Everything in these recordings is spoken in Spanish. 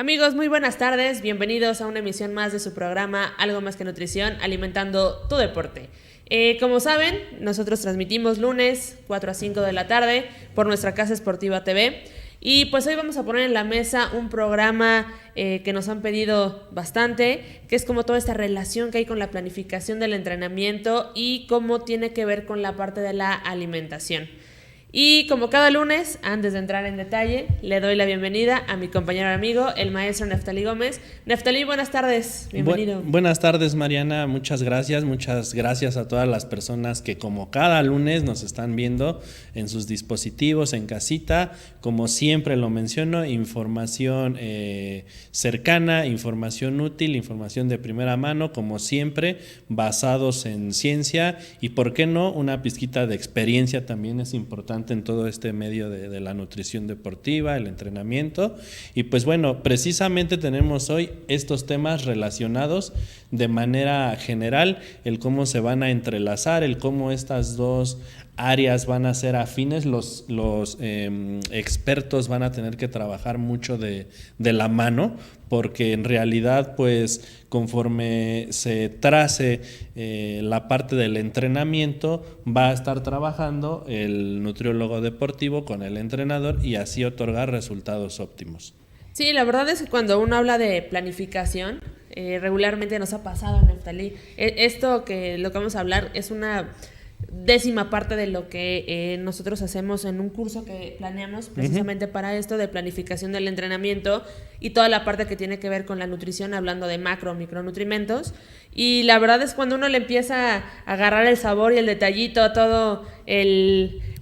Amigos, muy buenas tardes, bienvenidos a una emisión más de su programa Algo Más que Nutrición, alimentando tu deporte. Como saben, nosotros transmitimos lunes 4 a 5 de la tarde por nuestra Casa Esportiva TV y pues hoy vamos a poner en la mesa un programa que nos han pedido bastante, que es como toda esta relación que hay con la planificación del entrenamiento y cómo tiene que ver con la parte de la alimentación. Y como cada lunes, antes de entrar en detalle, le doy la bienvenida a mi compañero amigo, el maestro Neftalí Gómez. Neftalí, buenas tardes, bienvenido. Buenas tardes, Mariana, muchas gracias a todas las personas que como cada lunes nos están viendo en sus dispositivos, en casita. Como siempre lo menciono, información cercana, información útil, información de primera mano, como siempre, basados en ciencia y, ¿por qué no?, una pizquita de experiencia también es importante en todo este medio de la nutrición deportiva, el entrenamiento. Y pues bueno, precisamente tenemos hoy estos temas relacionados de manera general, el cómo se van a entrelazar, el cómo estas dos áreas van a ser afines, los expertos van a tener que trabajar mucho de la mano, porque en realidad pues conforme se trace la parte del entrenamiento, va a estar trabajando el nutriólogo deportivo con el entrenador y así otorgar resultados óptimos. Sí, la verdad es que cuando uno habla de planificación, regularmente nos ha pasado, Neftalí. Esto que lo que vamos a hablar es una décima parte de lo que nosotros hacemos en un curso que planeamos precisamente para esto de planificación del entrenamiento y toda la parte que tiene que ver con la nutrición, hablando de macro, micronutrimentos. Y la verdad es cuando uno le empieza a agarrar el sabor y el detallito a todo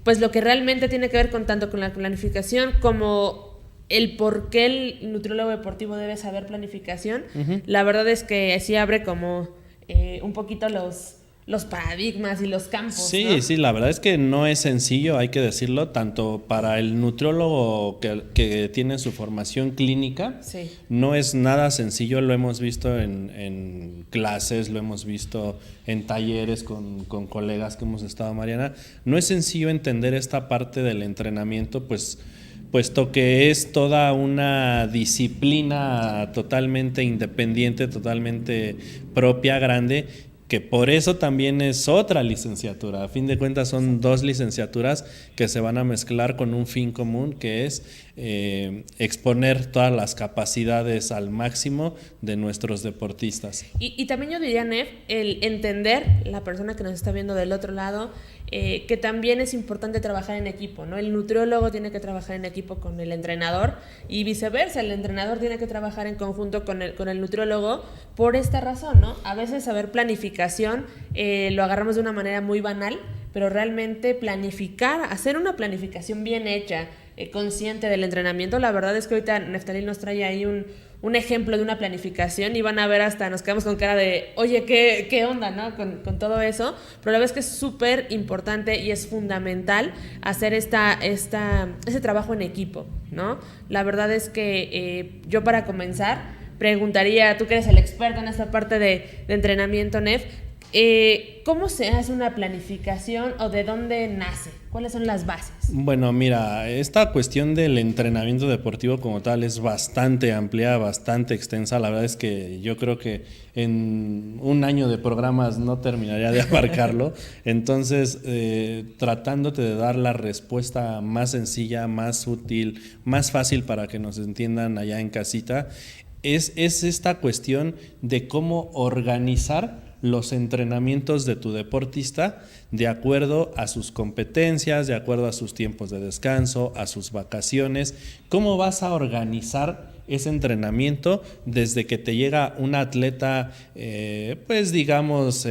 pues lo que realmente tiene que ver con tanto con la planificación como el por qué el nutriólogo deportivo debe saber planificación. La verdad es que sí abre como un poquito los paradigmas y los campos. Sí, ¿no? Sí, la verdad es que no es sencillo, hay que decirlo, tanto para el nutriólogo que tiene su formación clínica, sí. No es nada sencillo, lo hemos visto en clases, lo hemos visto en talleres con colegas que hemos estado, Mariana. No es sencillo entender esta parte del entrenamiento, puesto que es toda una disciplina totalmente independiente, totalmente propia, grande, que por eso también es otra licenciatura. A fin de cuentas son dos licenciaturas que se van a mezclar con un fin común, que es exponer todas las capacidades al máximo de nuestros deportistas. Y también yo diría, Nef, el entender, la persona que nos está viendo del otro lado, que también es importante trabajar en equipo, ¿no? El nutriólogo tiene que trabajar en equipo con el entrenador y viceversa, el entrenador tiene que trabajar en conjunto con el nutriólogo por esta razón, ¿no? A veces saber planificación lo agarramos de una manera muy banal, pero realmente planificar, hacer una planificación bien hecha, consciente del entrenamiento, la verdad es que ahorita Neftalí nos trae ahí un ejemplo de una planificación y van a ver, hasta nos quedamos con cara de oye, ¿qué onda, no? Con todo eso, pero la verdad es que es súper importante y es fundamental hacer ese trabajo en equipo, ¿no? La verdad es que yo, para comenzar, preguntaría, tú que eres el experto en esta parte de entrenamiento, Nef, ¿cómo se hace una planificación o de dónde nace? ¿Cuáles son las bases? Bueno, mira, esta cuestión del entrenamiento deportivo como tal es bastante amplia, bastante extensa. La verdad es que yo creo que en un año de programas no terminaría de abarcarlo. Entonces, tratándote de dar la respuesta más sencilla, más útil, más fácil para que nos entiendan allá en casita, es esta cuestión de cómo organizar los entrenamientos de tu deportista de acuerdo a sus competencias, de acuerdo a sus tiempos de descanso, a sus vacaciones. ¿Cómo vas a organizar ese entrenamiento desde que te llega un atleta, pues digamos,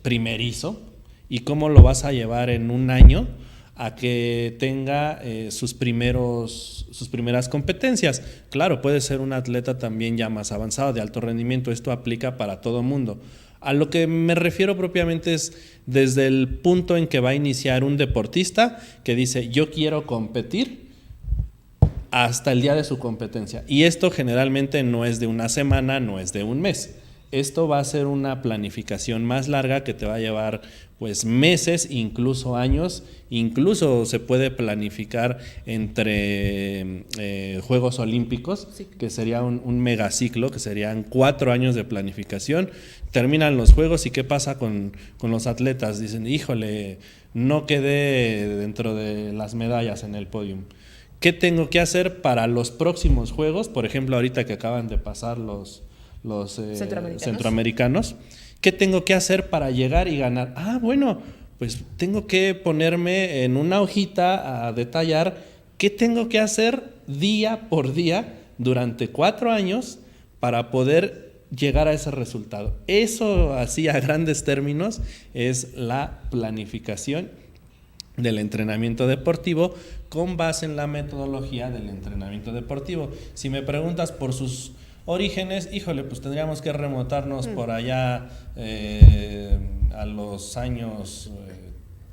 primerizo, y cómo lo vas a llevar en un año a que tenga sus primeras competencias? Claro, puede ser un atleta también ya más avanzado, de alto rendimiento. Esto aplica para todo mundo. A lo que me refiero propiamente es desde el punto en que va a iniciar un deportista que dice yo quiero competir, hasta el día de su competencia. Y esto generalmente no es de una semana, no es de un mes. Esto va a ser una planificación más larga que te va a llevar pues meses, incluso años, incluso se puede planificar entre Juegos Olímpicos, sí, que sería un megaciclo, que serían 4 años de planificación. Terminan los Juegos y ¿qué pasa con los atletas? Dicen, híjole, no quedé dentro de las medallas en el podium. ¿Qué tengo que hacer para los próximos Juegos? Por ejemplo, ahorita que acaban de pasar los centroamericanos. ¿Qué tengo que hacer para llegar y ganar? Bueno, pues tengo que ponerme en una hojita a detallar qué tengo que hacer día por día durante 4 años para poder llegar a ese resultado. Eso, así a grandes términos, es la planificación del entrenamiento deportivo con base en la metodología del entrenamiento deportivo. Si me preguntas por sus orígenes, híjole, pues tendríamos que remontarnos por allá a los años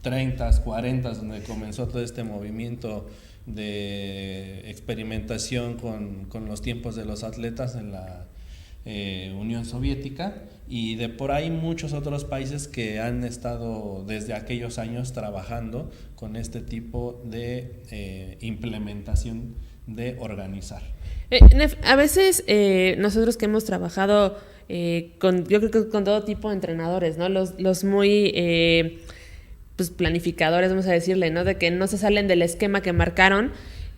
30, 40, donde comenzó todo este movimiento de experimentación con los tiempos de los atletas en la Unión Soviética, y de por ahí muchos otros países que han estado desde aquellos años trabajando con este tipo de implementación de organizar. Nef, a veces nosotros que hemos trabajado yo creo que con todo tipo de entrenadores, ¿no? Los muy pues planificadores, vamos a decirle, ¿no? De que no se salen del esquema que marcaron.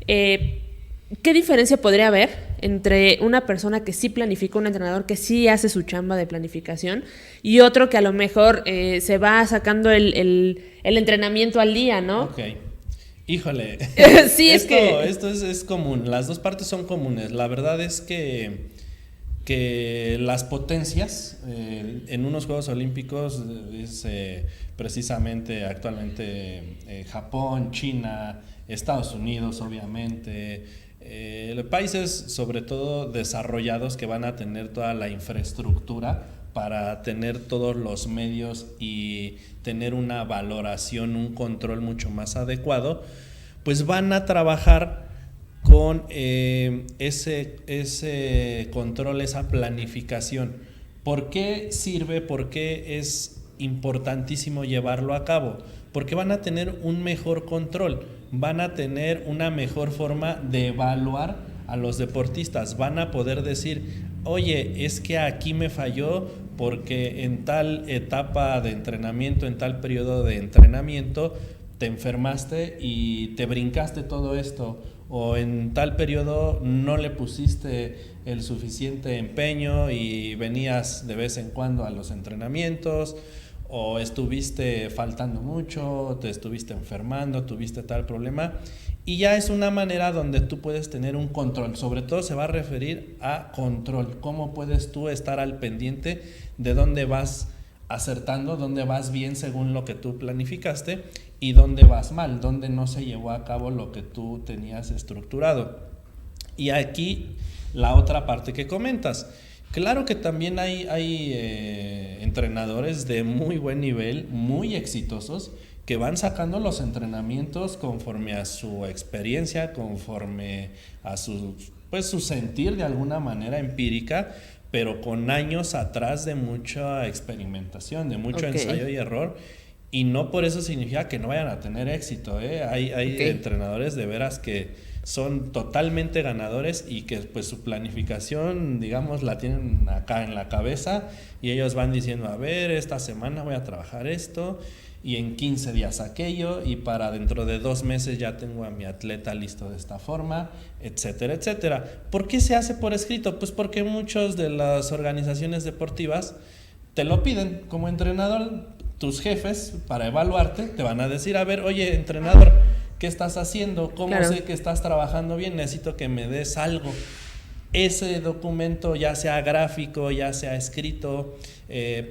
¿Qué diferencia podría haber entre una persona que sí planifica, un entrenador que sí hace su chamba de planificación, y otro que a lo mejor se va sacando el entrenamiento al día, ¿no? Ok. Híjole, sí, esto es común, las dos partes son comunes. La verdad es que las potencias en unos Juegos Olímpicos es precisamente actualmente Japón, China, Estados Unidos, obviamente, países sobre todo desarrollados que van a tener toda la infraestructura para tener todos los medios y tener una valoración, un control mucho más adecuado, pues van a trabajar con ese control, esa planificación. ¿Por qué sirve? ¿Por qué es importantísimo llevarlo a cabo? Porque van a tener un mejor control, van a tener una mejor forma de evaluar a los deportistas, van a poder decir, oye, es que aquí me falló porque en tal etapa de entrenamiento, en tal periodo de entrenamiento, te enfermaste y te brincaste todo esto, o en tal periodo no le pusiste el suficiente empeño y venías de vez en cuando a los entrenamientos, o estuviste faltando mucho, te estuviste enfermando, tuviste tal problema, y ya es una manera donde tú puedes tener un control. Sobre todo se va a referir a control, cómo puedes tú estar al pendiente de dónde vas acertando, dónde vas bien según lo que tú planificaste y dónde vas mal, dónde no se llevó a cabo lo que tú tenías estructurado. Y aquí la otra parte que comentas. Claro que también hay entrenadores de muy buen nivel, muy exitosos, que van sacando los entrenamientos conforme a su experiencia, conforme a su sentir de alguna manera empírica, pero con años atrás de mucha experimentación, de mucho ensayo y error, y no por eso significa que no vayan a tener éxito, Hay entrenadores de veras que son totalmente ganadores y que pues su planificación, digamos, la tienen acá en la cabeza, y ellos van diciendo, a ver, esta semana voy a trabajar esto, y en 15 días aquello, y para dentro de 2 meses ya tengo a mi atleta listo de esta forma, etcétera, etcétera. ¿Por qué se hace por escrito? Pues porque muchas de las organizaciones deportivas te lo piden como entrenador. Tus jefes, para evaluarte, te van a decir, a ver, oye, entrenador, ¿qué estás haciendo? ¿Cómo sé que estás trabajando bien? Necesito que me des algo. Ese documento, ya sea gráfico, ya sea escrito,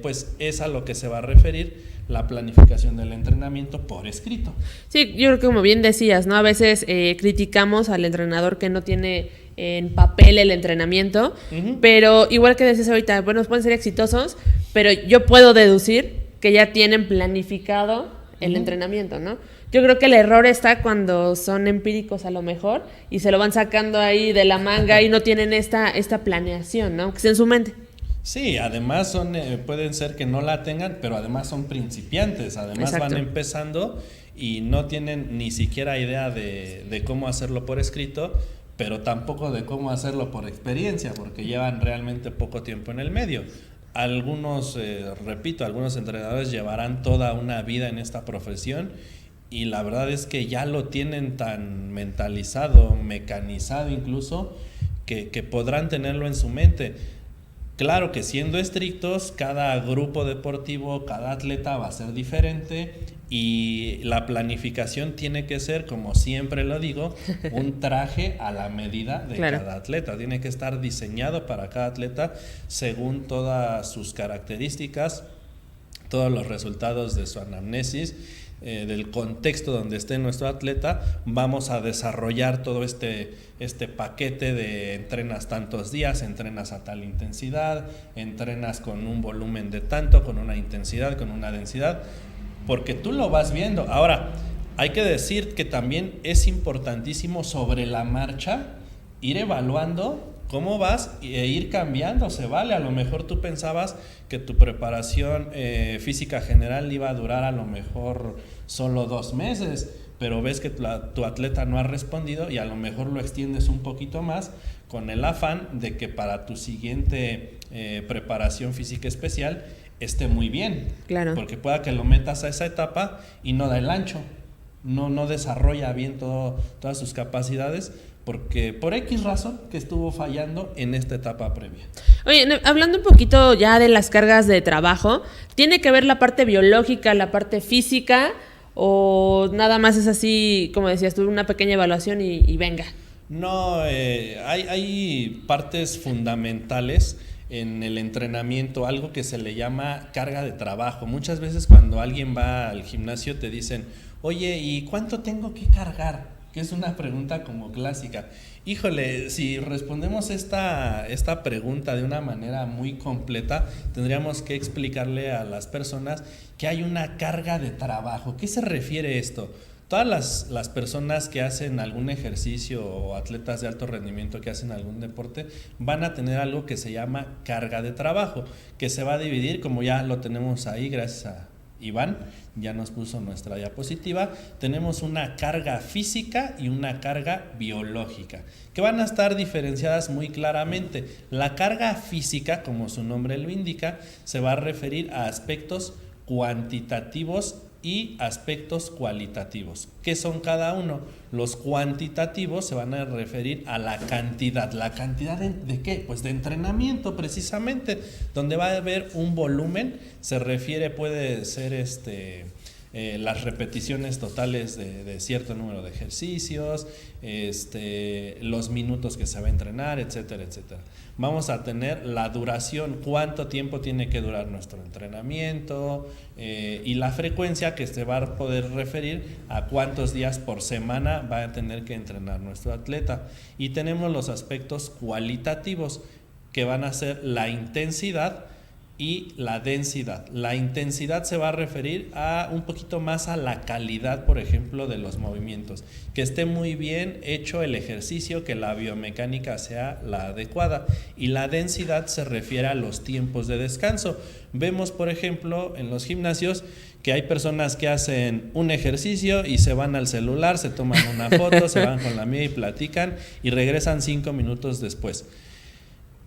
pues es a lo que se va a referir la planificación del entrenamiento por escrito. Sí, yo creo que como bien decías, ¿no? A veces criticamos al entrenador que no tiene en papel el entrenamiento, pero igual que decías ahorita, bueno, pueden ser exitosos, pero yo puedo deducir que ya tienen planificado el entrenamiento, ¿no? Yo creo que el error está cuando son empíricos a lo mejor y se lo van sacando ahí de la manga y no tienen esta planeación, ¿no? Que es en su mente. Sí, además pueden ser que no la tengan, pero además son principiantes, además Exacto. van empezando y no tienen ni siquiera idea de cómo hacerlo por escrito, pero tampoco de cómo hacerlo por experiencia, porque llevan realmente poco tiempo en el medio. Algunos, repito, algunos entrenadores llevarán toda una vida en esta profesión y la verdad es que ya lo tienen tan mentalizado, mecanizado incluso, que podrán tenerlo en su mente. Claro que siendo estrictos, cada grupo deportivo, cada atleta va a ser diferente y la planificación tiene que ser, como siempre lo digo, un traje a la medida de Claro. cada atleta. Tiene que estar diseñado para cada atleta según todas sus características, todos los resultados de su anamnesis, del contexto donde esté nuestro atleta. Vamos a desarrollar todo este paquete de entrenas tantos días, entrenas a tal intensidad, entrenas con un volumen de tanto, con una intensidad, con una densidad, porque tú lo vas viendo. Ahora, hay que decir que también es importantísimo sobre la marcha ir evaluando cómo vas e ir cambiando, se vale. A lo mejor tú pensabas que tu preparación física general iba a durar a lo mejor solo 2 meses, pero ves que tu atleta no ha respondido y a lo mejor lo extiendes un poquito más con el afán de que para tu siguiente preparación física especial esté muy bien. Claro. Porque pueda que lo metas a esa etapa y no da el ancho, no desarrolla bien todas sus capacidades, porque por X razón que estuvo fallando en esta etapa previa. Oye, hablando un poquito ya de las cargas de trabajo, ¿tiene que ver la parte biológica, la parte física, o nada más es así, como decías tú, una pequeña evaluación y venga? No, hay partes fundamentales en el entrenamiento, algo que se le llama carga de trabajo. Muchas veces cuando alguien va al gimnasio te dicen, oye, ¿y cuánto tengo que cargar? Que es una pregunta como clásica. Híjole, si respondemos esta pregunta de una manera muy completa, tendríamos que explicarle a las personas que hay una carga de trabajo. ¿Qué se refiere esto? Todas las personas que hacen algún ejercicio o atletas de alto rendimiento que hacen algún deporte van a tener algo que se llama carga de trabajo, que se va a dividir, como ya lo tenemos ahí, gracias a Iván, ya nos puso nuestra diapositiva. Tenemos una carga física y una carga biológica, que van a estar diferenciadas muy claramente. La carga física, como su nombre lo indica, se va a referir a aspectos cuantitativos y aspectos cualitativos. ¿Qué son cada uno? Los cuantitativos se van a referir a la cantidad. ¿La cantidad de qué? Pues de entrenamiento, precisamente, donde va a haber un volumen. Se refiere, puede ser las repeticiones totales de cierto número de ejercicios, los minutos que se va a entrenar, etcétera, etcétera. Vamos a tener la duración, cuánto tiempo tiene que durar nuestro entrenamiento, y la frecuencia, que se va a poder referir a cuántos días por semana va a tener que entrenar nuestro atleta. Y tenemos los aspectos cualitativos, que van a ser la intensidad y la densidad. La intensidad se va a referir a un poquito más a la calidad, por ejemplo, de los movimientos, que esté muy bien hecho el ejercicio, que la biomecánica sea la adecuada, y la densidad se refiere a los tiempos de descanso. Vemos, por ejemplo, en los gimnasios que hay personas que hacen un ejercicio y se van al celular, se toman una foto, se van con la amiga y platican y regresan 5 minutos después.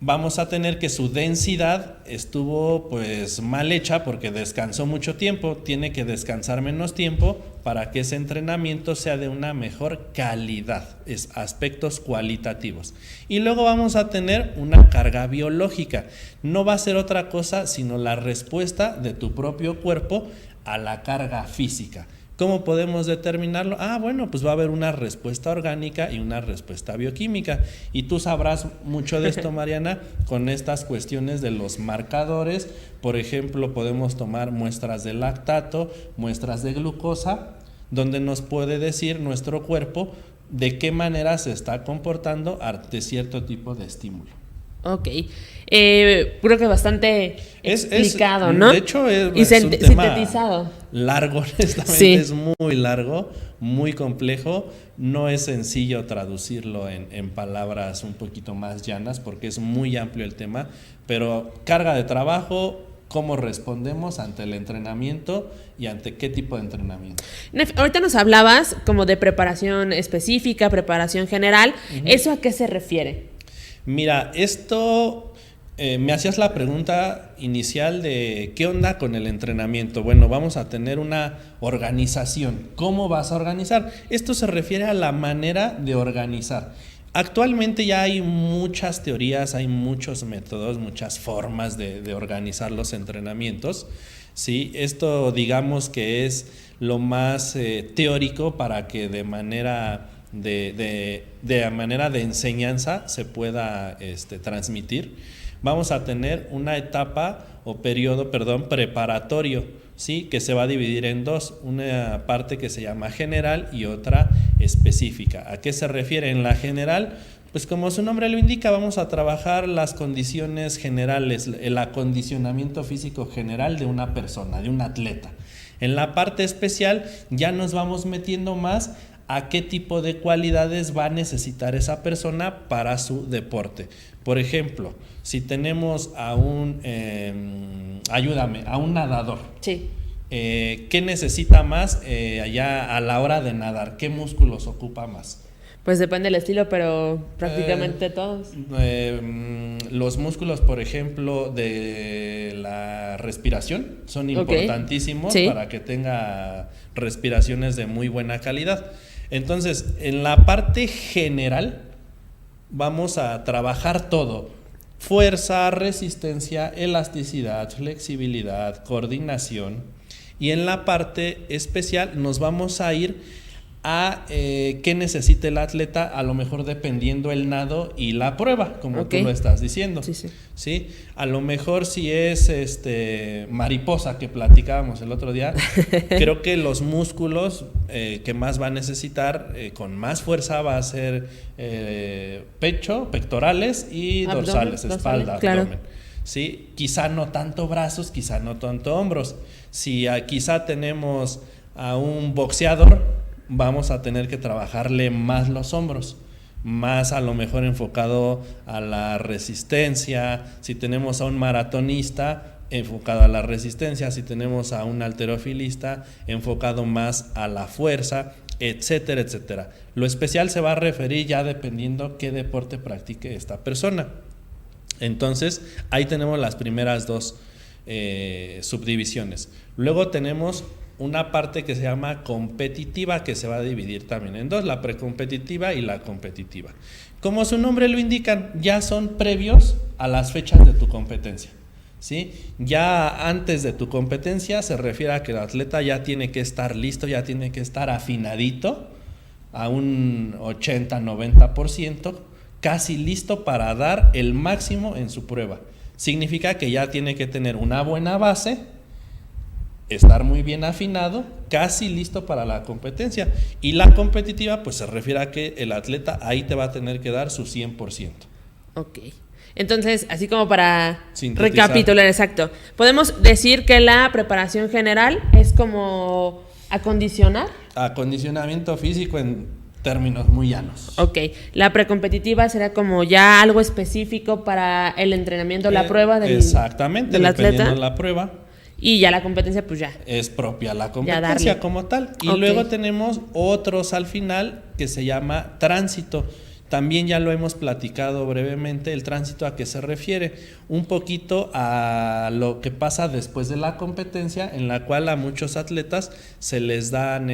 Vamos a tener que su densidad estuvo pues mal hecha porque descansó mucho tiempo, tiene que descansar menos tiempo para que ese entrenamiento sea de una mejor calidad, es aspectos cualitativos. Y luego vamos a tener una carga biológica, no va a ser otra cosa sino la respuesta de tu propio cuerpo a la carga física. ¿Cómo podemos determinarlo? Bueno, pues va a haber una respuesta orgánica y una respuesta bioquímica. Y tú sabrás mucho de esto, Mariana, con estas cuestiones de los marcadores. Por ejemplo, podemos tomar muestras de lactato, muestras de glucosa, donde nos puede decir nuestro cuerpo de qué manera se está comportando ante cierto tipo de estímulo. Ok. Creo que bastante explicado, ¿no? De hecho, es un tema sintetizado. Largo, honestamente, sí. Es muy largo, muy complejo. No es sencillo traducirlo en palabras un poquito más llanas porque es muy amplio el tema, pero carga de trabajo, cómo respondemos ante el entrenamiento y ante qué tipo de entrenamiento. Ahorita nos hablabas como de preparación específica, preparación general. ¿Eso a qué se refiere? Mira, esto... me hacías la pregunta inicial de ¿qué onda con el entrenamiento? Bueno, vamos a tener una organización. ¿Cómo vas a organizar? Esto se refiere a la manera de organizar. Actualmente ya hay muchas teorías, hay muchos métodos, muchas formas de organizar los entrenamientos. ¿Sí? Esto digamos que es lo más teórico para que de manera de enseñanza se pueda transmitir. Vamos a tener una etapa o periodo, preparatorio, ¿sí? Que se va a dividir en dos, una parte que se llama general y otra específica. ¿A qué se refiere? En la general, pues como su nombre lo indica, vamos a trabajar las condiciones generales, el acondicionamiento físico general de una persona, de un atleta. En la parte especial ya nos vamos metiendo más a qué tipo de cualidades va a necesitar esa persona para su deporte. Por ejemplo, si tenemos a un nadador, sí. ¿Qué necesita más allá a la hora de nadar? ¿Qué músculos ocupa más? Pues depende del estilo, pero prácticamente todos. Los músculos, por ejemplo, de la respiración son importantísimos, sí, para que tenga respiraciones de muy buena calidad. Entonces, en la parte general vamos a trabajar todo: fuerza, resistencia, elasticidad, flexibilidad, coordinación. Y en la parte especial nos vamos a ir a qué necesita el atleta, a lo mejor dependiendo el nado y la prueba, como tú lo estás diciendo. Sí, sí. ¿Sí? A lo mejor si es mariposa, que platicábamos el otro día, creo que los músculos que más va a necesitar con más fuerza va a ser pecho, pectorales y dorsales, espalda, claro, abdomen. ¿Sí? Quizá no tanto brazos, quizá no tanto hombros. Si quizá tenemos a un boxeador, vamos a tener que trabajarle más los hombros, más a lo mejor enfocado a la resistencia. Si tenemos a un maratonista, enfocado a la resistencia. Si tenemos a un halterofilista, enfocado más a la fuerza, etcétera, etcétera. Lo especial se va a referir ya dependiendo qué deporte practique esta persona. Entonces, ahí tenemos las primeras dos subdivisiones. Luego tenemos una parte que se llama competitiva, que se va a dividir también en dos: la precompetitiva y la competitiva. Como su nombre lo indican, ya son previos a las fechas de tu competencia, ¿sí? Ya antes de tu competencia se refiere a que el atleta ya tiene que estar listo, ya tiene que estar afinadito a un 80-90%, casi listo para dar el máximo en su prueba. Significa que ya tiene que tener una buena base, estar muy bien afinado, casi listo para la competencia. Y la competitiva pues se refiere a que el atleta ahí te va a tener que dar su 100%. Ok. Entonces, así como para recapitular, exacto, podemos decir que la preparación general es como acondicionamiento físico en términos muy llanos. Ok. La precompetitiva será como ya algo específico para el entrenamiento, la prueba del atleta. De la prueba. Y ya la competencia, pues ya. Es propia la competencia como tal. Y luego tenemos otros al final que se llama tránsito. También ya lo hemos platicado brevemente. El tránsito, ¿a qué se refiere? Un poquito a lo que pasa después de la competencia, en la cual a muchos atletas se les dan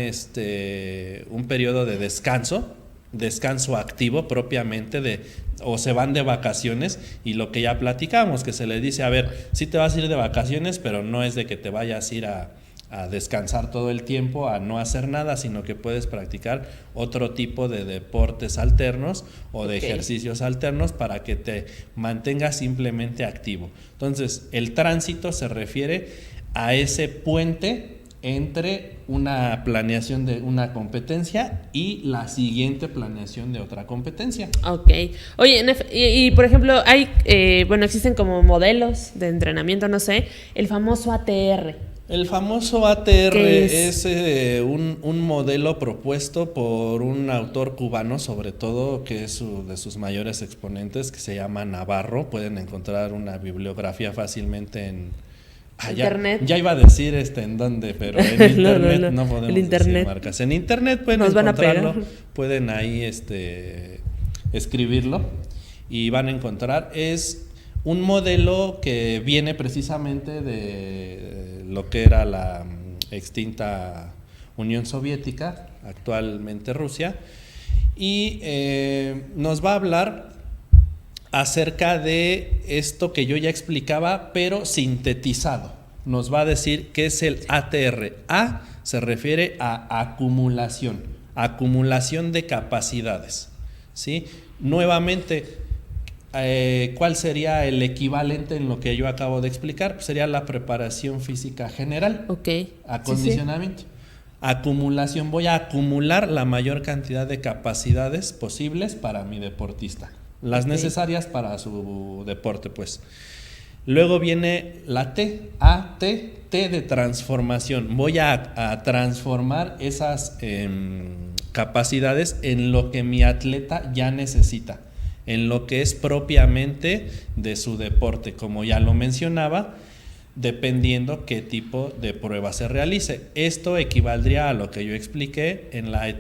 un periodo de descanso activo propiamente, o se van de vacaciones, y lo que ya platicamos, que se les dice: a ver, sí te vas a ir de vacaciones, pero no es de que te vayas a ir a descansar todo el tiempo, a no hacer nada, sino que puedes practicar otro tipo de deportes alternos o de ejercicios alternos para que te mantengas simplemente activo. Entonces, el tránsito se refiere a ese puente entre una planeación de una competencia y la siguiente planeación de otra competencia. Ok. Oye, y por ejemplo, hay, bueno, existen como modelos de entrenamiento, no sé, el famoso ATR. El famoso ATR es un modelo propuesto por un autor cubano, sobre todo, que es de sus mayores exponentes, que se llama Navarro. Pueden encontrar una bibliografía fácilmente en internet. Ya iba a decir en dónde, pero en internet no podemos decir marcas. En internet pueden encontrarlo, pueden ahí escribirlo y van a encontrar. Es un modelo que viene precisamente de lo que era la extinta Unión Soviética, actualmente Rusia, y nos va a hablar acerca de esto que yo ya explicaba, pero sintetizado. Nos va a decir qué es el ATR. A se refiere a acumulación de capacidades, ¿sí? Nuevamente, ¿cuál sería el equivalente en lo que yo acabo de explicar? Pues sería la preparación física general. Acondicionamiento. Sí. Acumulación. Voy a acumular la mayor cantidad de capacidades posibles para mi deportista. Las necesarias para su deporte, pues. Luego viene la T, T de transformación. Voy a transformar esas capacidades en lo que mi atleta ya necesita, en lo que es propiamente de su deporte, como ya lo mencionaba, dependiendo qué tipo de prueba se realice. Esto equivaldría a lo que yo expliqué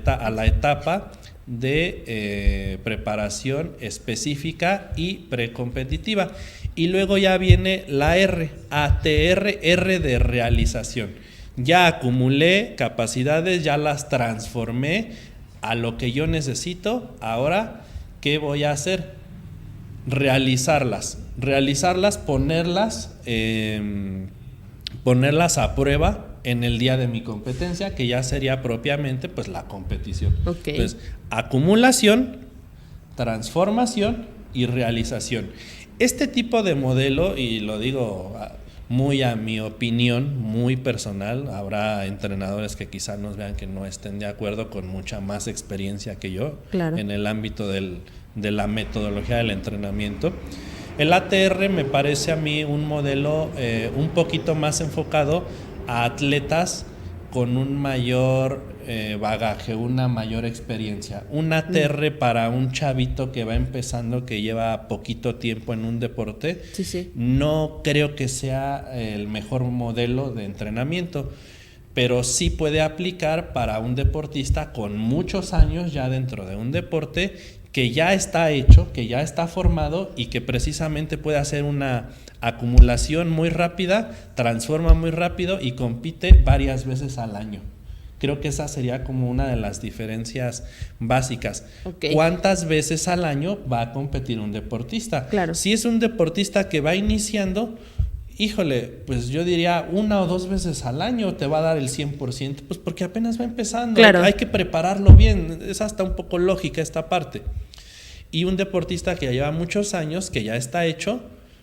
a la etapa de preparación específica y precompetitiva. Y luego ya viene la R, ATR, R de realización. Ya acumulé capacidades, ya las transformé a lo que yo necesito. Ahora, ¿qué voy a hacer? Realizarlas, ponerlas a prueba en el día de mi competencia, que ya sería propiamente pues la competición. Entonces, acumulación, transformación y realización. Este tipo de modelo, y lo digo muy a mi opinión, muy personal, habrá entrenadores que quizá nos vean que no estén de acuerdo, con mucha más experiencia que yo en el ámbito de la metodología del entrenamiento. El ATR me parece a mí un modelo un poquito más enfocado a atletas con un mayor bagaje, una mayor experiencia. Un ATR para un chavito que va empezando, que lleva poquito tiempo en un deporte, no creo que sea el mejor modelo de entrenamiento, pero sí puede aplicar para un deportista con muchos años ya dentro de un deporte, que ya está hecho, que ya está formado y que precisamente puede hacer una acumulación muy rápida, transforma muy rápido y compite varias veces al año. Creo que esa sería como una de las diferencias básicas. ¿Cuántas veces al año va a competir un deportista? Si es un deportista que va iniciando, híjole, pues yo diría 1 o 2 veces al año te va a dar el 100%, pues porque apenas va empezando. Hay que prepararlo bien, es hasta un poco lógica esta parte. Y un deportista que ya lleva muchos años, que ya está hecho,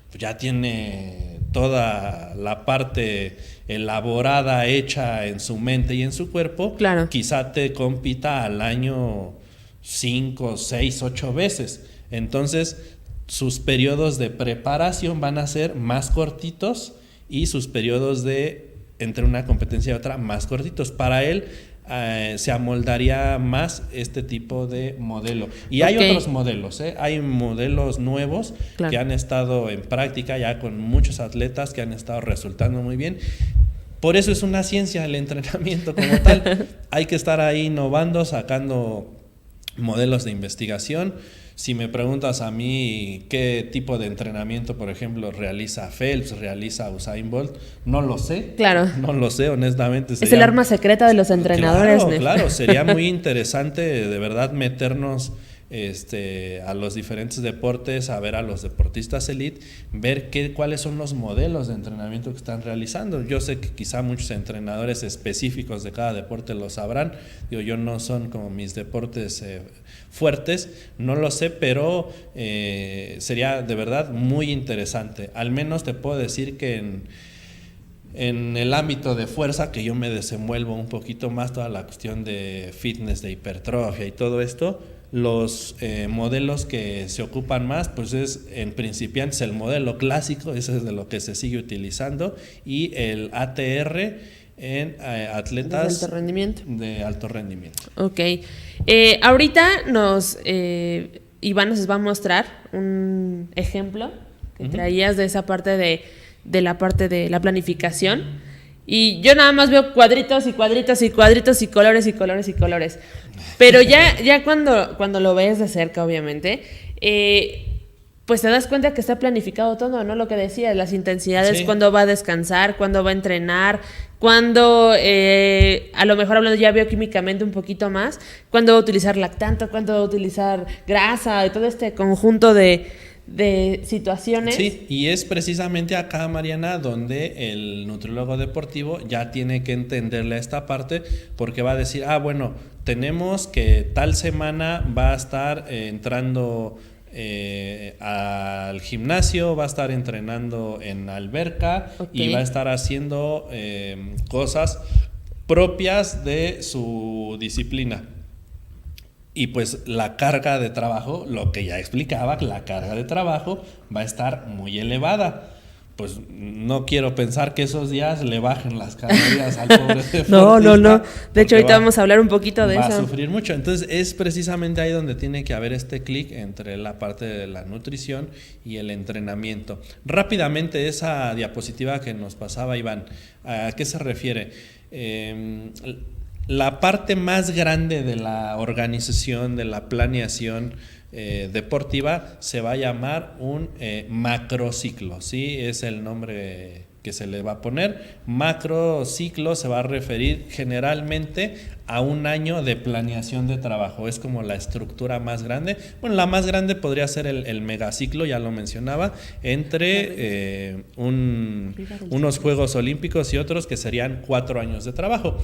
pues ya tiene toda la parte elaborada, hecha en su mente y en su cuerpo, quizá te compita al año 5, 6, 8 veces. Entonces, sus periodos de preparación van a ser más cortitos y sus periodos entre una competencia y otra más cortitos. Para él se amoldaría más este tipo de modelo. Y hay otros modelos, hay modelos nuevos que han estado en práctica ya con muchos atletas que han estado resultando muy bien. Por eso es una ciencia el entrenamiento como tal. Hay que estar ahí innovando, sacando modelos de investigación. Si me preguntas a mí qué tipo de entrenamiento, por ejemplo, realiza Phelps, realiza Usain Bolt, no lo sé. No lo sé, honestamente. Es el arma secreta de los entrenadores. Claro, sería muy interesante de verdad meternos a los diferentes deportes, a ver a los deportistas elite, ver cuáles son los modelos de entrenamiento que están realizando. Yo sé que quizá muchos entrenadores específicos de cada deporte lo sabrán. Yo no son como mis deportes fuertes, no lo sé, pero sería de verdad muy interesante. Al menos te puedo decir que En el ámbito de fuerza, que yo me desenvuelvo un poquito más, toda la cuestión de fitness, de hipertrofia y todo esto, los modelos que se ocupan más, pues es en principiantes el modelo clásico, ese es de lo que se sigue utilizando, y el ATR en atletas de alto rendimiento. Ok. Ahorita Iván nos va a mostrar un ejemplo que traías de esa parte de la parte de la planificación, y yo nada más veo cuadritos y cuadritos y cuadritos y colores y colores y colores, pero ya cuando lo ves de cerca, obviamente, pues te das cuenta que está planificado todo, ¿no? Lo que decías, las intensidades, cuándo va a descansar, cuándo va a entrenar, cuándo, a lo mejor hablando ya bioquímicamente un poquito más, cuándo va a utilizar lactante, cuándo va a utilizar grasa, y todo este conjunto de situaciones. Sí, y es precisamente acá, Mariana, donde el nutriólogo deportivo ya tiene que entenderle a esta parte, porque va a decir, bueno, tenemos que tal semana va a estar entrando al gimnasio, va a estar entrenando en alberca, y va a estar haciendo cosas propias de su disciplina. Y pues la carga de trabajo, lo que ya explicaba, la carga de trabajo va a estar muy elevada. Pues no quiero pensar que esos días le bajen las calorías al pobre deportista. No. De hecho, ahorita vamos a hablar un poquito de eso. Va a sufrir mucho. Entonces, es precisamente ahí donde tiene que haber este clic entre la parte de la nutrición y el entrenamiento. Rápidamente, esa diapositiva que nos pasaba Iván, ¿a qué se refiere? La parte más grande de la organización, de la planeación deportiva, se va a llamar un macrociclo, ¿sí? Es el nombre que se le va a poner. Macrociclo se va a referir generalmente a un año de planeación de trabajo. Es como la estructura más grande. Bueno, la más grande podría ser el megaciclo, ya lo mencionaba, entre unos Juegos Olímpicos y otros, que serían 4 años de trabajo.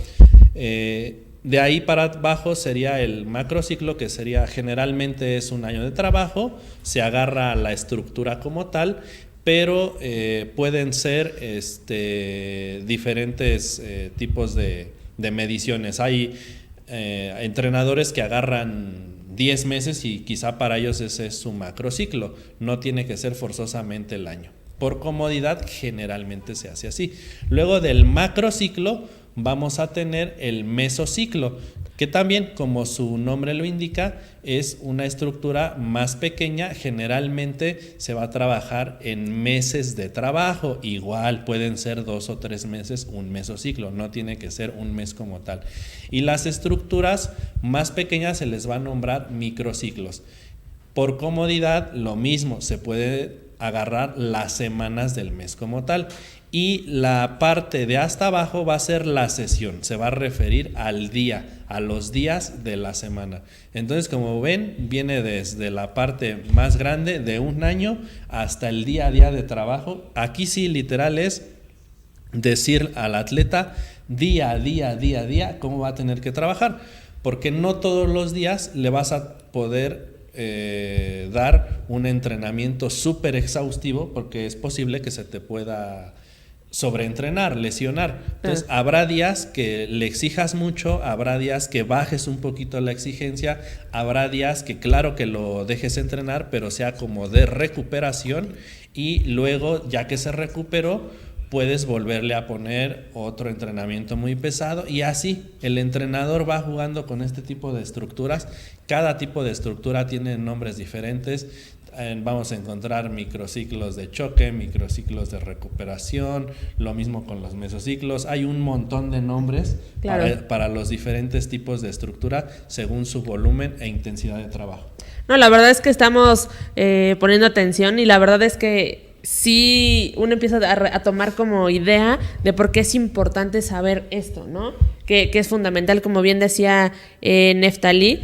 De ahí para abajo sería el macrociclo, que sería generalmente es un año de trabajo, se agarra la estructura como tal, pero pueden ser diferentes tipos de mediciones. Hay entrenadores que agarran 10 meses y quizá para ellos ese es su macrociclo, no tiene que ser forzosamente el año. Por comodidad generalmente se hace así. Luego del macrociclo vamos a tener el mesociclo, que también, como su nombre lo indica, es una estructura más pequeña. Generalmente se va a trabajar en meses de trabajo, igual pueden ser 2 o 3 meses un mesociclo, no tiene que ser un mes como tal. Y las estructuras más pequeñas se les va a nombrar microciclos. Por comodidad, lo mismo, se puede agarrar las semanas del mes como tal. Y la parte de hasta abajo va a ser la sesión, se va a referir al día, a los días de la semana. Entonces, como ven, viene desde la parte más grande de un año hasta el día a día de trabajo. Aquí sí, literal, es decir al atleta día a día cómo va a tener que trabajar, porque no todos los días le vas a poder dar un entrenamiento súper exhaustivo, porque es posible que se te pueda sobreentrenar, lesionar. Entonces habrá días que le exijas mucho, habrá días que bajes un poquito la exigencia, habrá días que claro que lo dejes entrenar, pero sea como de recuperación, y luego ya que se recuperó puedes volverle a poner otro entrenamiento muy pesado, y así el entrenador va jugando con este tipo de estructuras. Cada tipo de estructura tiene nombres diferentes. Vamos a encontrar microciclos de choque, microciclos de recuperación, lo mismo con los mesociclos. Hay un montón de nombres para los diferentes tipos de estructura según su volumen e intensidad de trabajo. No, la verdad es que estamos poniendo atención, y la verdad es que sí uno empieza a tomar como idea de por qué es importante saber esto, ¿no? Que es fundamental, como bien decía Neftalí.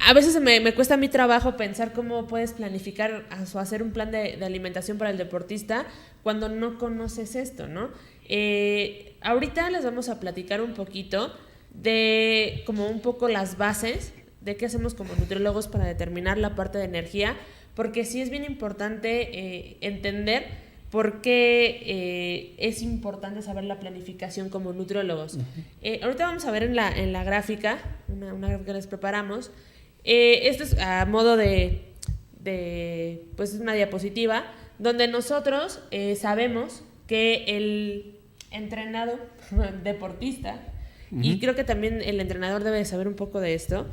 A veces me cuesta a mi trabajo pensar cómo puedes planificar o hacer un plan de alimentación para el deportista cuando no conoces esto, ¿no? Ahorita les vamos a platicar un poquito de como un poco las bases de qué hacemos como nutriólogos para determinar la parte de energía, porque sí es bien importante entender por qué es importante saber la planificación como nutriólogos. Ahorita vamos a ver en la gráfica, una gráfica que les preparamos. Esto es a modo pues es una diapositiva donde nosotros sabemos que el entrenado deportista, y creo que también el entrenador debe de saber un poco de esto,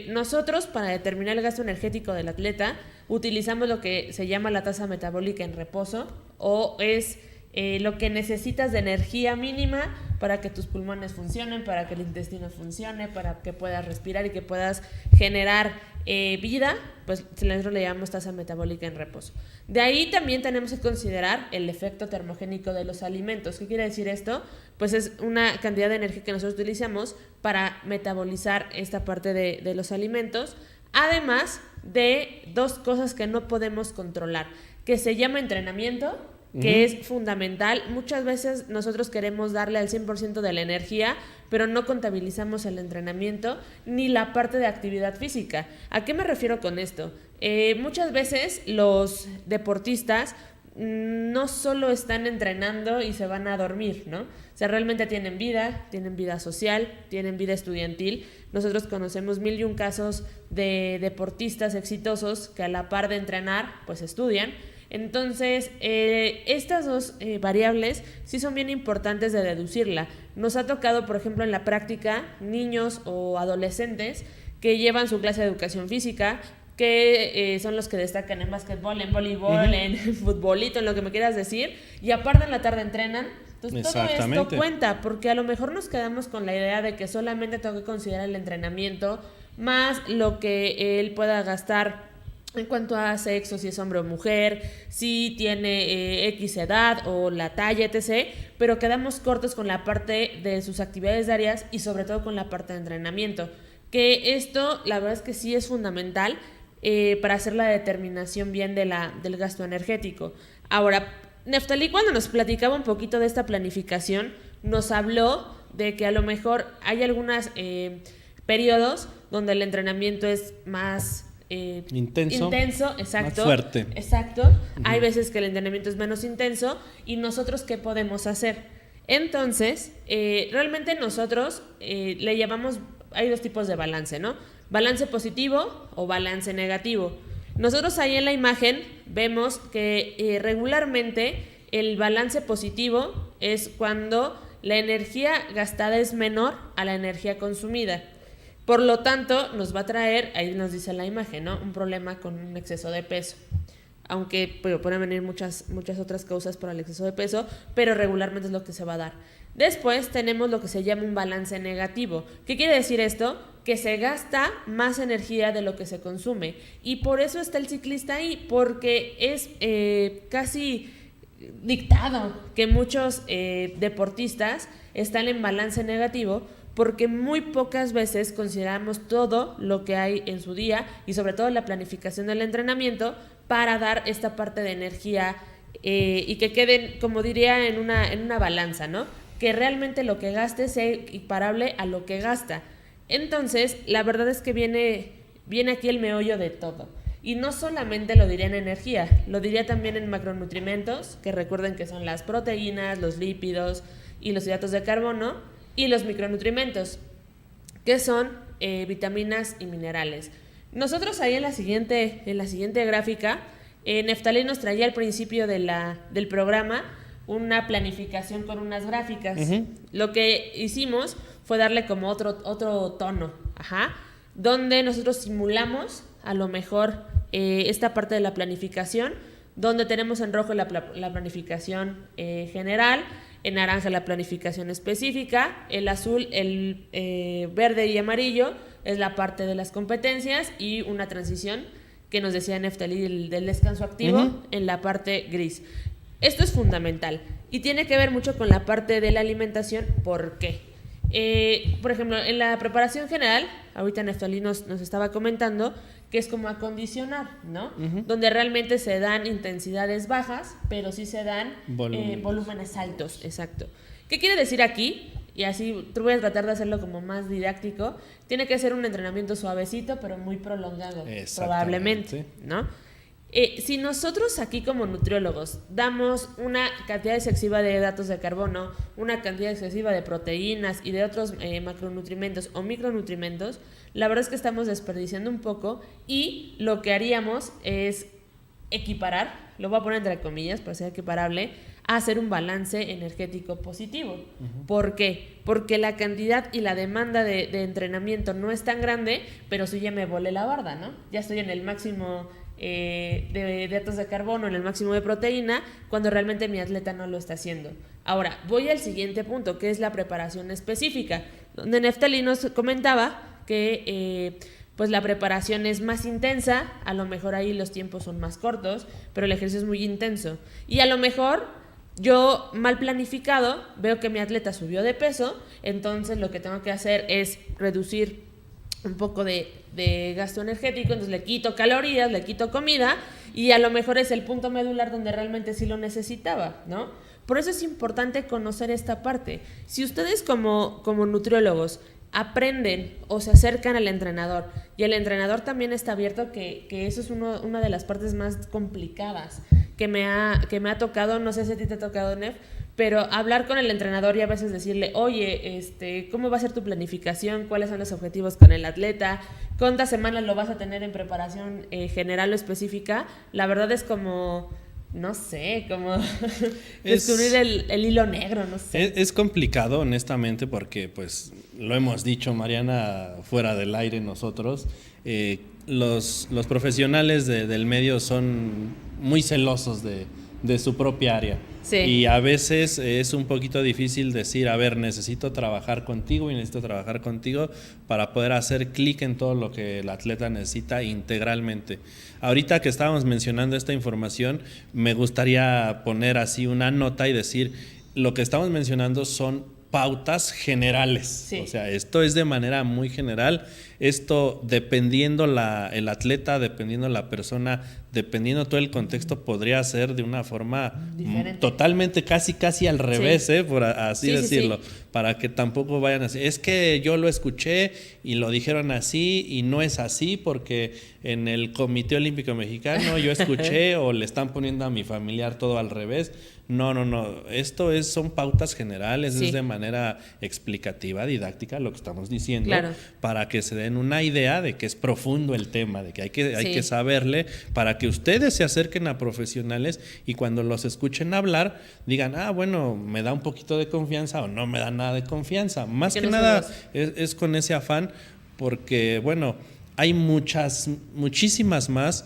nosotros para determinar el gasto energético del atleta utilizamos lo que se llama la tasa metabólica en reposo, o es lo que necesitas de energía mínima para que tus pulmones funcionen, para que el intestino funcione, para que puedas respirar y que puedas generar vida, pues nosotros le llamamos tasa metabólica en reposo. De ahí también tenemos que considerar el efecto termogénico de los alimentos. ¿Qué quiere decir esto? Pues es una cantidad de energía que nosotros utilizamos para metabolizar esta parte de los alimentos, además de dos cosas que no podemos controlar, que se llama entrenamiento, que es fundamental. Muchas veces nosotros queremos darle al 100% de la energía, pero no contabilizamos el entrenamiento ni la parte de actividad física. ¿A qué me refiero con esto? Muchas veces los deportistas no solo están entrenando y se van a dormir, ¿no? O sea, realmente tienen vida social, tienen vida estudiantil. Nosotros conocemos 1001 casos de deportistas exitosos que a la par de entrenar, pues estudian. Entonces, estas dos variables sí son bien importantes de deducirla. Nos ha tocado, por ejemplo, en la práctica, niños o adolescentes que llevan su clase de educación física, que son los que destacan en básquetbol, en voleibol, en futbolito, en lo que me quieras decir, y aparte en la tarde entrenan. Entonces todo esto cuenta, porque a lo mejor nos quedamos con la idea de que solamente tengo que considerar el entrenamiento más lo que él pueda gastar en cuanto a sexo, si es hombre o mujer, si tiene X edad o la talla, etc. Pero quedamos cortos con la parte de sus actividades diarias y sobre todo con la parte de entrenamiento. Que esto, la verdad es que sí es fundamental para hacer la determinación bien del gasto energético. Ahora, Neftalí, cuando nos platicaba un poquito de esta planificación, nos habló de que a lo mejor hay algunos periodos donde el entrenamiento es más intenso, exacto, más fuerte. Exacto. Hay veces que el entrenamiento es menos intenso y nosotros ¿qué podemos hacer? Entonces, realmente nosotros le llamamos, hay dos tipos de balance, ¿no? Balance positivo o balance negativo. Nosotros ahí en la imagen vemos que regularmente el balance positivo es cuando la energía gastada es menor a la energía consumida. Por lo tanto, nos va a traer, ahí nos dice la imagen, ¿no? Un problema con un exceso de peso. Aunque pueden venir muchas otras causas por el exceso de peso, pero regularmente es lo que se va a dar. Después tenemos lo que se llama un balance negativo. ¿Qué quiere decir esto? Que se gasta más energía de lo que se consume. Y por eso está el ciclista ahí, porque es casi dictado que muchos deportistas están en balance negativo, porque muy pocas veces consideramos todo lo que hay en su día y sobre todo la planificación del entrenamiento para dar esta parte de energía y que queden, como diría, en una balanza, ¿no? Que realmente lo que gaste sea equiparable a lo que gasta. Entonces, la verdad es que viene aquí el meollo de todo. Y no solamente lo diría en energía, lo diría también en macronutrimentos, que recuerden que son las proteínas, los lípidos y los hidratos de carbono, y los micronutrimentos, que son vitaminas y minerales. Nosotros ahí en la siguiente gráfica, Neftalí nos traía al principio del programa una planificación con unas gráficas. Lo que hicimos fue darle como otro tono, donde nosotros simulamos a lo mejor esta parte de la planificación, donde tenemos en rojo la planificación general, en naranja la planificación específica, el azul, el verde y amarillo es la parte de las competencias y una transición que nos decía Neftalí del descanso activo en la parte gris. Esto es fundamental y tiene que ver mucho con la parte de la alimentación. ¿Por qué? Por ejemplo, en la preparación general, ahorita Neftalí nos estaba comentando que es como acondicionar, ¿no? Donde realmente se dan intensidades bajas, pero sí se dan volúmenes altos, exacto. ¿Qué quiere decir aquí? Y así voy a tratar de hacerlo como más didáctico. Tiene que ser un entrenamiento suavecito, pero muy prolongado, probablemente, ¿no? Si nosotros aquí como nutriólogos damos una cantidad excesiva de hidratos de carbono, una cantidad excesiva de proteínas y de otros macronutrimentos o micronutrimentos, la verdad es que estamos desperdiciando un poco y lo que haríamos es equiparar, lo voy a poner entre comillas para ser equiparable, a hacer un balance energético positivo. Uh-huh. ¿Por qué? Porque la cantidad y la demanda de entrenamiento no es tan grande, pero sí ya me volé la barda, ¿no? Ya estoy en el máximo de hidratos de carbono, en el máximo de proteína, cuando realmente mi atleta no lo está haciendo. Ahora, voy al siguiente punto, que es la preparación específica, donde Neftali nos comentaba que pues la preparación es más intensa, a lo mejor ahí los tiempos son más cortos, pero el ejercicio es muy intenso. Y a lo mejor yo, mal planificado, veo que mi atleta subió de peso, entonces lo que tengo que hacer es reducir un poco de gasto energético, entonces le quito calorías, le quito comida y a lo mejor es el punto medular donde realmente sí lo necesitaba, ¿no? Por eso es importante conocer esta parte. Si ustedes como nutriólogos aprenden o se acercan al entrenador y el entrenador también está abierto, que eso es una de las partes más complicadas que me ha tocado, no sé si a ti te ha tocado, Nef, pero hablar con el entrenador y a veces decirle, oye, ¿cómo va a ser tu planificación? ¿Cuáles son los objetivos con el atleta? ¿Cuántas semanas lo vas a tener en preparación general o específica? La verdad es como, no sé, como descubrir el hilo negro, no sé. Es complicado, honestamente, porque pues lo hemos dicho, Mariana, fuera del aire nosotros, los profesionales del medio son muy celosos de su propia área. Sí. Y a veces es un poquito difícil decir, a ver, necesito trabajar contigo y necesito trabajar contigo para poder hacer clic en todo lo que el atleta necesita integralmente. Ahorita que estábamos mencionando esta información, me gustaría poner así una nota y decir, lo que estamos mencionando son pautas generales. Sí. O sea, esto es de manera muy general. Esto, dependiendo el atleta, dependiendo la persona, dependiendo todo el contexto, podría ser de una forma diferente, totalmente casi al revés, sí. Por así decirlo, sí. Para que tampoco vayan así. Es que yo lo escuché y lo dijeron así y no es así porque en el Comité Olímpico Mexicano yo escuché o le están poniendo a mi familiar todo al revés. No. Esto son pautas generales, sí. Es de manera explicativa, didáctica, lo que estamos diciendo, claro. Para que se den una idea de que es profundo el tema, de que hay que saberle, para que ustedes se acerquen a profesionales y cuando los escuchen hablar, digan, bueno, me da un poquito de confianza o no me da nada de confianza. Más que nada es con ese afán, porque, bueno, hay muchísimas más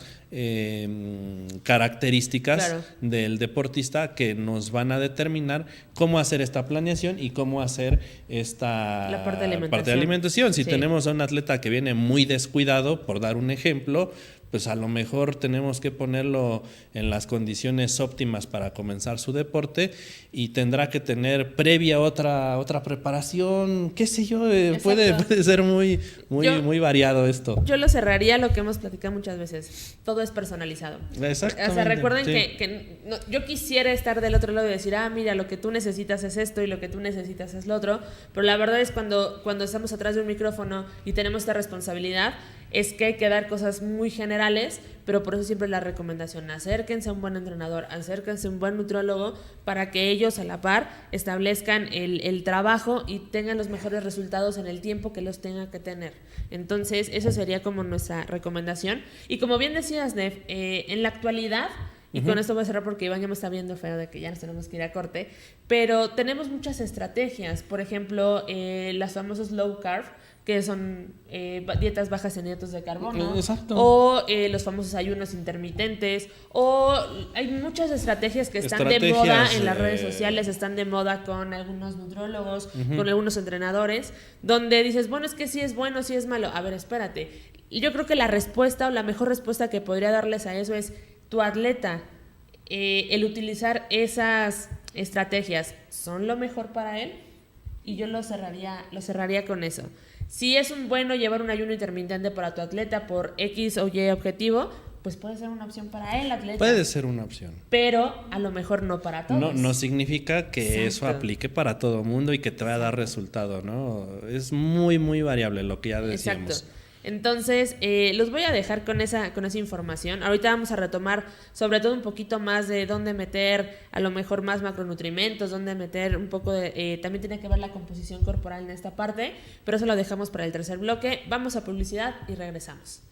características, claro. Del deportista que nos van a determinar cómo hacer esta planeación y cómo hacer la parte de alimentación. Si tenemos a un atleta que viene muy descuidado, por dar un ejemplo, pues a lo mejor tenemos que ponerlo en las condiciones óptimas para comenzar su deporte y tendrá que tener previa otra preparación, qué sé yo, puede ser muy variado esto. Yo lo cerraría lo que hemos platicado muchas veces, todo es personalizado. Exactamente. O sea, recuerden que no, yo quisiera estar del otro lado y decir, mira, lo que tú necesitas es esto y lo que tú necesitas es lo otro, pero la verdad es cuando estamos atrás de un micrófono y tenemos esta responsabilidad, es que hay que dar cosas muy generales, pero por eso siempre la recomendación, acérquense a un buen entrenador, acérquense a un buen nutriólogo para que ellos a la par establezcan el trabajo y tengan los mejores resultados en el tiempo que los tengan que tener. Entonces, eso sería como nuestra recomendación. Y como bien decías, Nef, en la actualidad, y con esto voy a cerrar porque Iván ya me está viendo feo de que ya nos tenemos que ir a corte, pero tenemos muchas estrategias, por ejemplo, las famosas low carb, que son dietas bajas en hidratos de carbono. Exacto. O los famosos ayunos intermitentes, o hay muchas estrategias que están de moda en las redes sociales, están de moda con algunos nutriólogos, con algunos entrenadores, donde dices, bueno, es que sí es bueno, sí es malo. A ver, espérate. Yo creo que la respuesta o la mejor respuesta que podría darles a eso es tu atleta, el utilizar esas estrategias, ¿son lo mejor para él? Y yo lo cerraría con eso. Si es bueno llevar un ayuno intermitente para tu atleta por X o Y objetivo, pues puede ser una opción para el atleta. Puede ser una opción. Pero a lo mejor no para todos. No significa que eso aplique para todo mundo y que te vaya a dar resultado, ¿no? Es muy, muy variable lo que ya decíamos. Exacto. Entonces, los voy a dejar con esa información. Ahorita vamos a retomar sobre todo un poquito más de dónde meter a lo mejor más macronutrimentos, dónde meter un poco de... también tiene que ver la composición corporal en esta parte, pero eso lo dejamos para el tercer bloque. Vamos a publicidad y regresamos.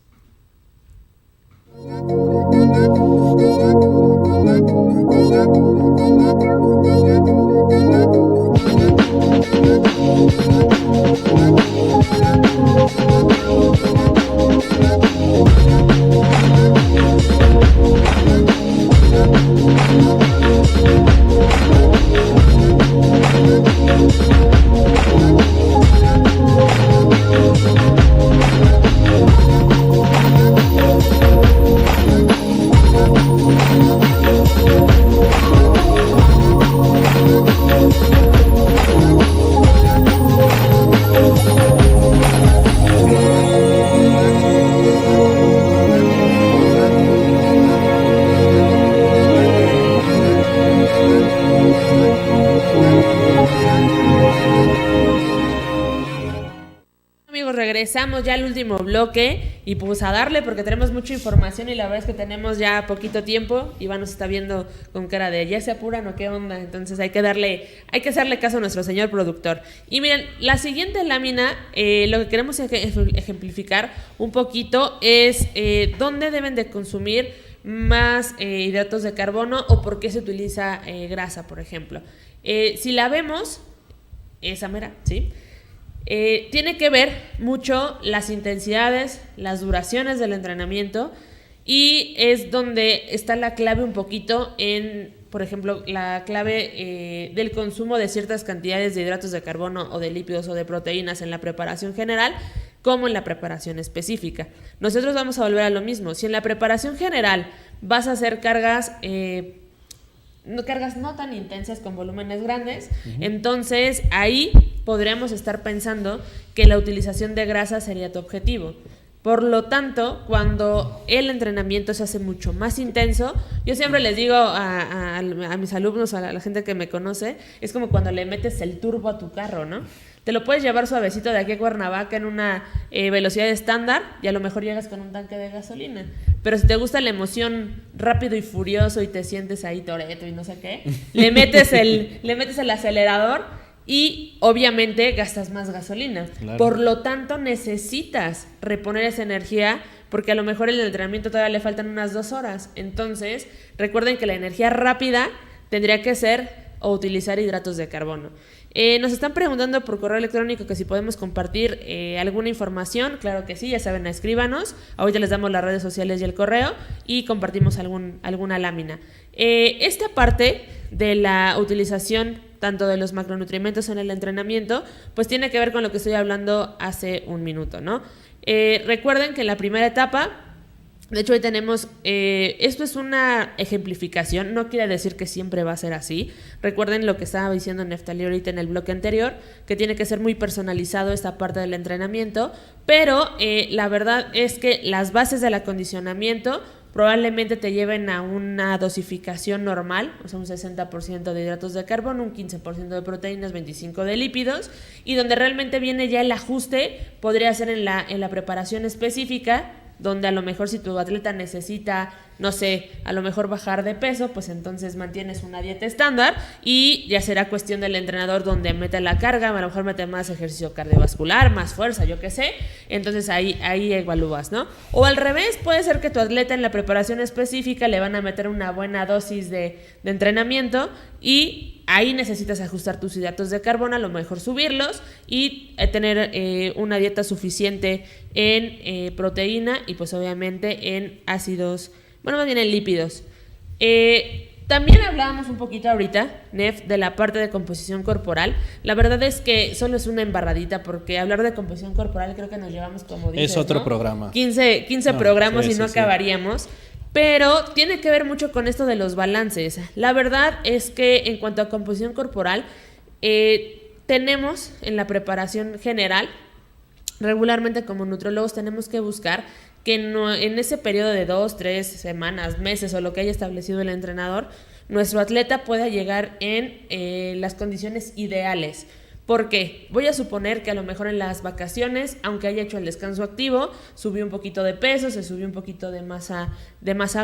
Regresamos ya al último bloque y pues a darle porque tenemos mucha información y la verdad es que tenemos ya poquito tiempo. Iván nos está viendo con cara de ya se apuran o qué onda, entonces hay que hacerle caso a nuestro señor productor. Y miren, la siguiente lámina, lo que queremos ejemplificar un poquito es dónde deben de consumir más hidratos de carbono o por qué se utiliza grasa, por ejemplo. Si la vemos, esa mera, ¿sí? Tiene que ver mucho las intensidades, las duraciones del entrenamiento y es donde está la clave un poquito en, por ejemplo, la clave del consumo de ciertas cantidades de hidratos de carbono o de lípidos o de proteínas en la preparación general como en la preparación específica. Nosotros vamos a volver a lo mismo. Si en la preparación general vas a hacer cargas no tan intensas con volúmenes grandes, entonces ahí podríamos estar pensando que la utilización de grasa sería tu objetivo. Por lo tanto, cuando el entrenamiento se hace mucho más intenso, yo siempre les digo a mis alumnos, a la gente que me conoce, es como cuando le metes el turbo a tu carro, ¿no? Te lo puedes llevar suavecito de aquí a Cuernavaca en una velocidad estándar y a lo mejor llegas con un tanque de gasolina. Pero si te gusta la emoción rápido y furioso y te sientes ahí Toretto y no sé qué, le metes el acelerador y obviamente gastas más gasolina. Claro. Por lo tanto, necesitas reponer esa energía porque a lo mejor el entrenamiento todavía le faltan unas 2 horas. Entonces, recuerden que la energía rápida tendría que ser o utilizar hidratos de carbono. Nos están preguntando por correo electrónico que si podemos compartir alguna información. Claro que sí, ya saben, escríbanos. Ahorita les damos las redes sociales y el correo y compartimos alguna lámina. Esta parte de la utilización tanto de los macronutrientes en el entrenamiento, pues tiene que ver con lo que estoy hablando hace un minuto, ¿no? Recuerden que en la primera etapa, de hecho, hoy tenemos, esto es una ejemplificación, no quiere decir que siempre va a ser así. Recuerden lo que estaba diciendo Neftalí ahorita en el bloque anterior, que tiene que ser muy personalizado esta parte del entrenamiento, pero la verdad es que las bases del acondicionamiento probablemente te lleven a una dosificación normal, o sea, un 60% de hidratos de carbono, un 15% de proteínas, 25% de lípidos, y donde realmente viene ya el ajuste, podría ser en la preparación específica, donde a lo mejor si tu atleta necesita, no sé, a lo mejor bajar de peso, pues entonces mantienes una dieta estándar y ya será cuestión del entrenador donde mete la carga, a lo mejor mete más ejercicio cardiovascular, más fuerza, yo qué sé, entonces ahí evalúas, ¿no? O al revés, puede ser que tu atleta en la preparación específica le van a meter una buena dosis de entrenamiento y ahí necesitas ajustar tus hidratos de carbono, a lo mejor subirlos y tener una dieta suficiente en proteína y pues obviamente en ácidos, bueno, más bien en lípidos. También hablábamos un poquito ahorita, Nef, de la parte de composición corporal. La verdad es que solo es una embarradita porque hablar de composición corporal creo que nos llevamos, como dices, es otro, ¿no? programa. 15 programas y no acabaríamos. Pero tiene que ver mucho con esto de los balances. La verdad es que en cuanto a composición corporal, tenemos en la preparación general, regularmente como nutriólogos tenemos que buscar que en ese periodo de 2, 3 semanas, meses o lo que haya establecido el entrenador, nuestro atleta pueda llegar en las condiciones ideales. ¿Por qué? Voy a suponer que a lo mejor en las vacaciones, aunque haya hecho el descanso activo, subió un poquito de peso, se subió un poquito de masa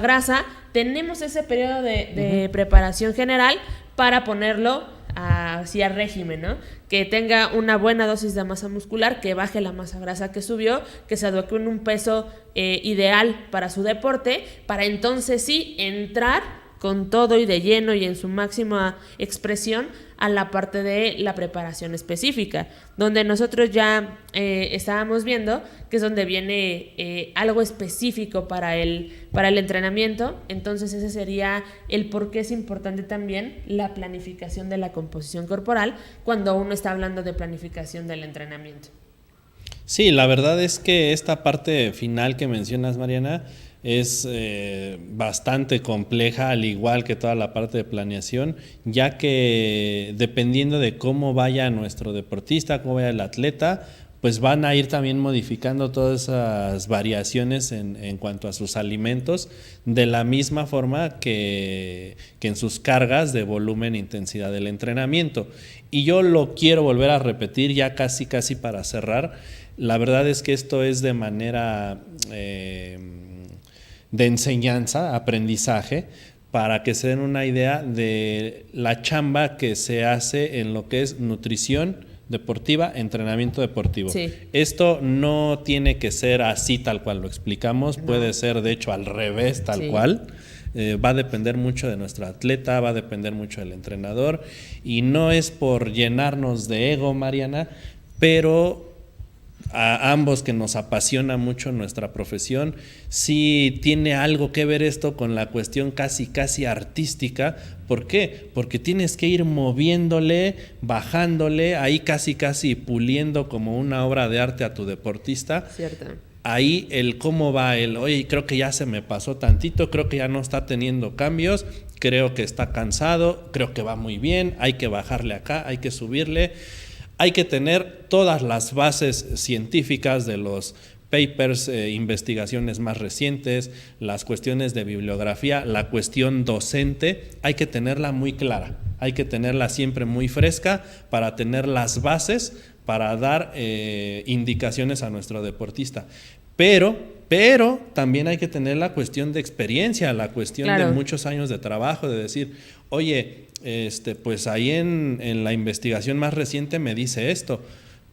grasa. Tenemos ese periodo de preparación general para ponerlo así a régimen, ¿no? Que tenga una buena dosis de masa muscular, que baje la masa grasa que subió, que se adecue en un peso ideal para su deporte, para entonces sí entrar con todo y de lleno y en su máxima expresión a la parte de la preparación específica, donde nosotros ya estábamos viendo que es donde viene algo específico para el entrenamiento. Entonces ese sería el por qué es importante también la planificación de la composición corporal cuando uno está hablando de planificación del entrenamiento. Sí, la verdad es que esta parte final que mencionas, Mariana, es bastante compleja, al igual que toda la parte de planeación, ya que dependiendo de cómo vaya nuestro deportista, cómo vaya el atleta, pues van a ir también modificando todas esas variaciones en cuanto a sus alimentos, de la misma forma que en sus cargas de volumen e intensidad del entrenamiento. Y yo lo quiero volver a repetir ya casi para cerrar. La verdad es que esto es de manera de enseñanza, aprendizaje, para que se den una idea de la chamba que se hace en lo que es nutrición deportiva, entrenamiento deportivo. Sí. Esto no tiene que ser así tal cual lo explicamos, no. Puede ser de hecho al revés tal cual. Va a depender mucho de nuestro atleta, va a depender mucho del entrenador, y no es por llenarnos de ego, Mariana, pero a ambos que nos apasiona mucho nuestra profesión, sí tiene algo que ver esto con la cuestión casi artística. ¿Por qué? Porque tienes que ir moviéndole, bajándole, ahí casi puliendo como una obra de arte a tu deportista. Cierto. Ahí el cómo va, oye, creo que ya se me pasó tantito, creo que ya no está teniendo cambios, creo que está cansado, creo que va muy bien, hay que bajarle acá, hay que subirle. Hay que tener todas las bases científicas de los papers, investigaciones más recientes, las cuestiones de bibliografía, la cuestión docente, hay que tenerla muy clara, hay que tenerla siempre muy fresca para tener las bases para dar indicaciones a nuestro deportista. Pero también hay que tener la cuestión de experiencia, la cuestión de muchos años de trabajo, de decir, oye, pues ahí en la investigación más reciente me dice esto,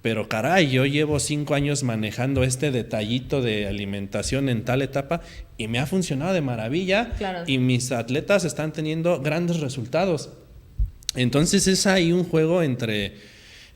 pero caray, yo llevo 5 años manejando este detallito de alimentación en tal etapa y me ha funcionado de maravilla, y mis atletas están teniendo grandes resultados. Entonces es ahí un juego entre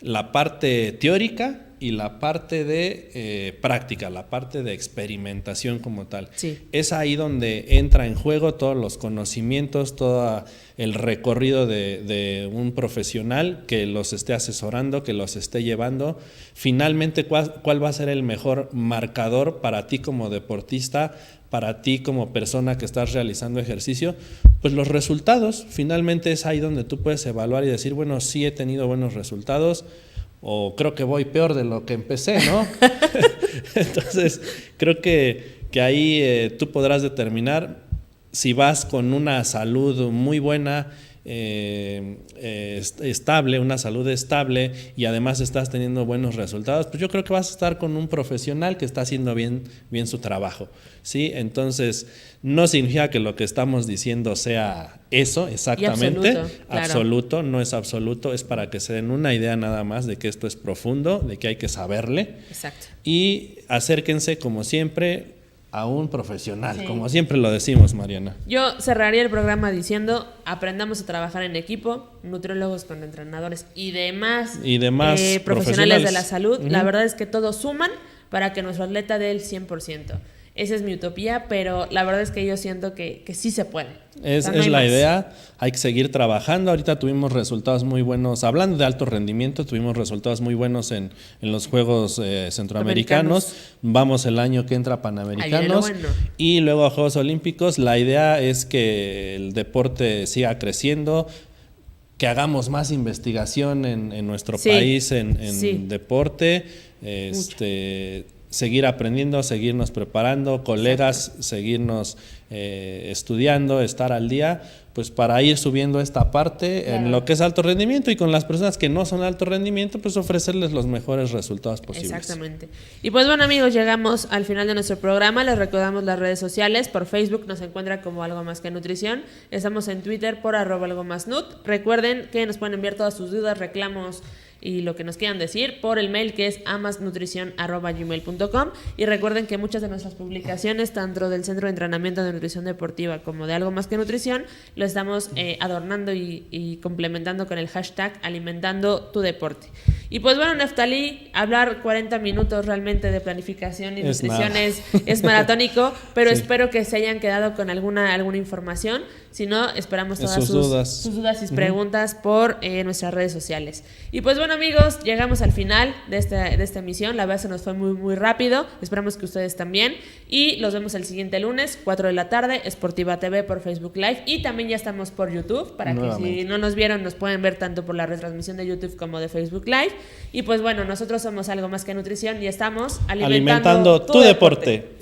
la parte teórica y la parte de práctica, la parte de experimentación como tal. Sí. Es ahí donde entra en juego todos los conocimientos, todo el recorrido de un profesional que los esté asesorando, que los esté llevando. Finalmente, ¿cuál va a ser el mejor marcador para ti como deportista, para ti como persona que estás realizando ejercicio? Pues los resultados. Finalmente es ahí donde tú puedes evaluar y decir, bueno, sí he tenido buenos resultados, o creo que voy peor de lo que empecé, ¿no? Entonces, creo que ahí tú podrás determinar si vas con una salud muy buena, estable, una salud estable, y además estás teniendo buenos resultados, pues yo creo que vas a estar con un profesional que está haciendo bien su trabajo, ¿sí? Entonces, no significa que lo que estamos diciendo sea eso exactamente, absoluto, no es absoluto, es para que se den una idea nada más de que esto es profundo, de que hay que saberle. Exacto. Y acérquense como siempre a un profesional, como siempre lo decimos, Mariana. Yo cerraría el programa diciendo, aprendamos a trabajar en equipo, nutriólogos con entrenadores y demás profesionales de la salud. La verdad es que todos suman para que nuestro atleta dé el 100%. Esa es mi utopía, pero la verdad es que yo siento que sí se puede. Es la idea, hay que seguir trabajando. Ahorita tuvimos resultados muy buenos, hablando de alto rendimiento, tuvimos resultados muy buenos en los Juegos Centroamericanos. Vamos el año que entra a Panamericanos y luego a Juegos Olímpicos. La idea es que el deporte siga creciendo, que hagamos más investigación en nuestro país en deporte. seguir aprendiendo, seguirnos preparando, colegas, seguirnos estudiando, estar al día, pues para ir subiendo esta parte en lo que es alto rendimiento, y con las personas que no son alto rendimiento, pues ofrecerles los mejores resultados posibles. Exactamente. Y pues bueno, amigos, llegamos al final de nuestro programa. Les recordamos las redes sociales. Por Facebook nos encuentra como Algo Más Que Nutrición. Estamos en Twitter por @algomasnut. Recuerden que nos pueden enviar todas sus dudas, reclamos y lo que nos quieran decir por el mail, que es amasnutricion@gmail.com. Y recuerden que muchas de nuestras publicaciones, tanto del Centro de Entrenamiento de Nutrición Deportiva como de Algo Más Que Nutrición, lo estamos adornando y complementando con el hashtag alimentando tu deporte. Y pues bueno, Neftalí, hablar 40 minutos realmente de planificación y nutrición es maratónico, pero sí, espero que se hayan quedado con alguna información. Si no, esperamos todas sus dudas y preguntas por nuestras redes sociales. Y pues bueno, amigos, llegamos al final de esta emisión. La verdad se nos fue muy, muy rápido. Esperamos que ustedes también. Y los vemos el siguiente lunes, 4 de la tarde, Sportiva TV por Facebook Live. Y también ya estamos por YouTube, para que si no nos vieron, nos pueden ver tanto por la retransmisión de YouTube como de Facebook Live. Y pues bueno, nosotros somos Algo Más Que Nutrición y estamos alimentando tu deporte.